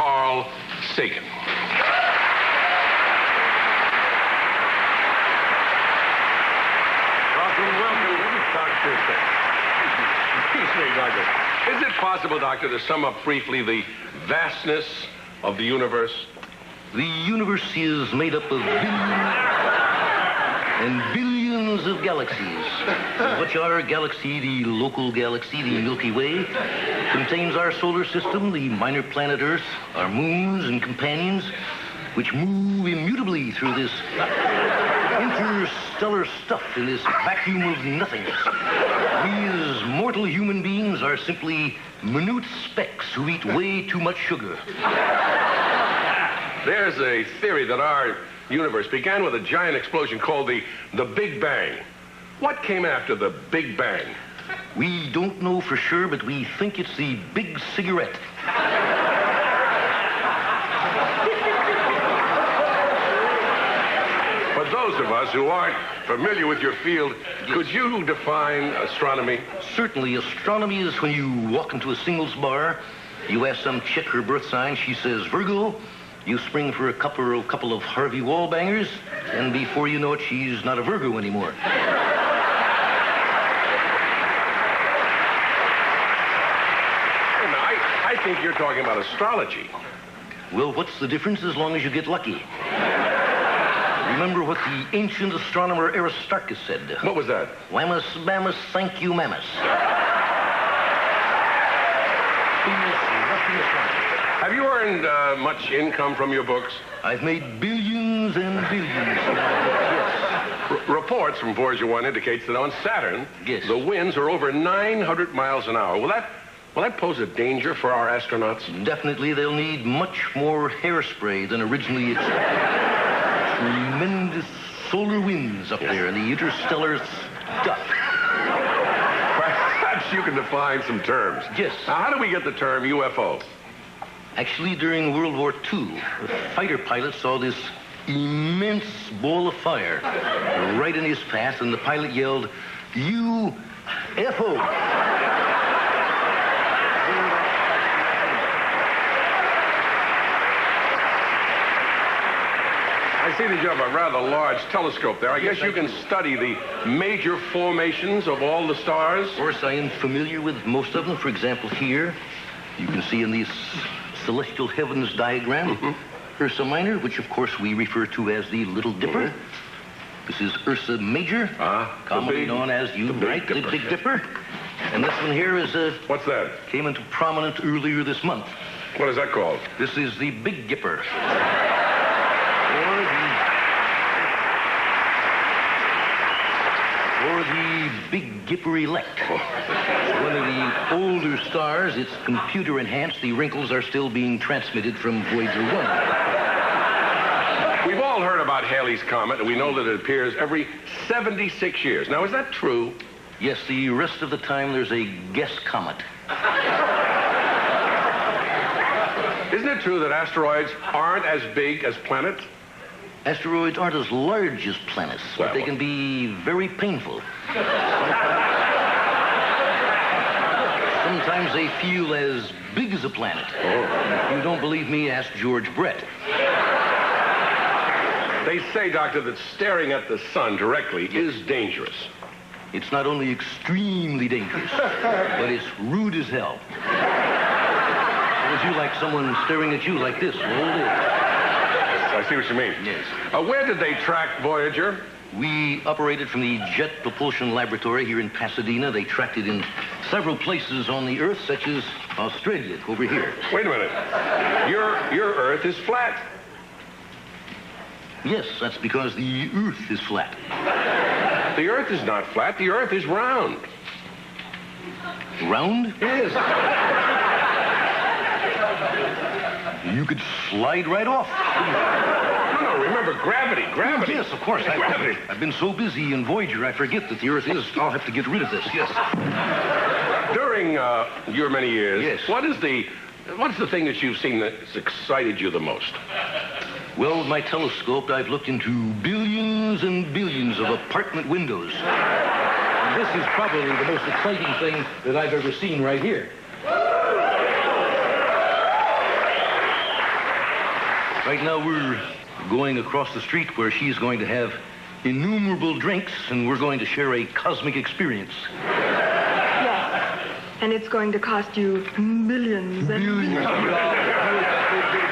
Carl Sagan. Welcome, Dr. Excuse me, Doctor. Is it possible, Doctor, to sum up briefly the vastness of the universe? The universe is made up of billions and billions of galaxies, which our galaxy, the local galaxy, the Milky Way, contains our solar system, the minor planet Earth, our moons and companions, which move immutably through this interstellar stuff in this vacuum of nothingness. We as mortal human beings are simply minute specks who eat way too much sugar. There's a theory that our universe began with a giant explosion called the Big Bang. What came after the Big Bang? We don't know for sure, but we think it's the big cigarette. For those of us who aren't familiar with your field, could you define astronomy? Certainly, astronomy is when you walk into a singles bar, you ask some chick her birth sign, she says Virgo, you spring for a couple of Harvey Wallbangers, and before you know it, she's not a Virgo anymore. I think you're talking about astrology. Well, what's the difference as long as you get lucky? Remember what the ancient astronomer Aristarchus said. What was that? Whammus, bammus, thank you, mammus. Have you earned much income from your books? I've made billions and billions. Yes. Reports from Voyager 1 indicates that on Saturn, yes, the winds are over 900 miles an hour. Will that pose a danger for our astronauts? Definitely, they'll need much more hairspray than originally expected. Tremendous solar winds up there in the interstellar stuff. Perhaps you can define some terms. Yes. Now, how do we get the term UFO? Actually, during World War II, the fighter pilot saw this immense ball of fire right in his path, and the pilot yelled, UFO. I see that you have a rather large telescope there. I guess you can study the major formations of all the stars. Of course, I am familiar with most of them. For example, here, you can see in this celestial heavens diagram, Ursa Minor, which of course we refer to as the Little Dipper. This is Ursa Major, commonly known as the Big Dipper. And this one here is what's that? Came into prominence earlier this month. What is that called? This is the Big Gipper. Or the Big Gipper Elect. It's one of the older stars. It's computer enhanced. The wrinkles are still being transmitted from Voyager 1. We've all heard about Halley's Comet, and we know that it appears every 76 years. Now, is that true? Yes, the rest of the time there's a guest comet. Isn't it true that asteroids aren't as big as planets? Asteroids aren't as large as planets, but they can be very painful. Sometimes they feel as big as a planet. If you don't believe me, ask George Brett. They say, Doctor, that staring at the sun directly is dangerous. It's not only extremely dangerous, but it's rude as hell. Would you like someone staring at you like this all day? I see what you mean. Yes. Where did they track Voyager? We operated from the Jet Propulsion Laboratory here in Pasadena. They tracked it in several places on the Earth, such as Australia, over here. Wait a minute. Your Earth is flat. Yes, that's because the Earth is flat. The Earth is not flat. The Earth is round. Round? Yes. You could slide right off. No, remember gravity. Oh, yes, of course. Gravity. I've been so busy in Voyager, I forget that the Earth is. I'll have to get rid of this, yes. During your many years, yes, what's the thing that you've seen that's excited you the most? Well, with my telescope, I've looked into billions and billions of apartment windows. And this is probably the most exciting thing that I've ever seen right here. Right now, we're going across the street where she's going to have innumerable drinks, and we're going to share a cosmic experience. Yes. And it's going to cost you millions and millions.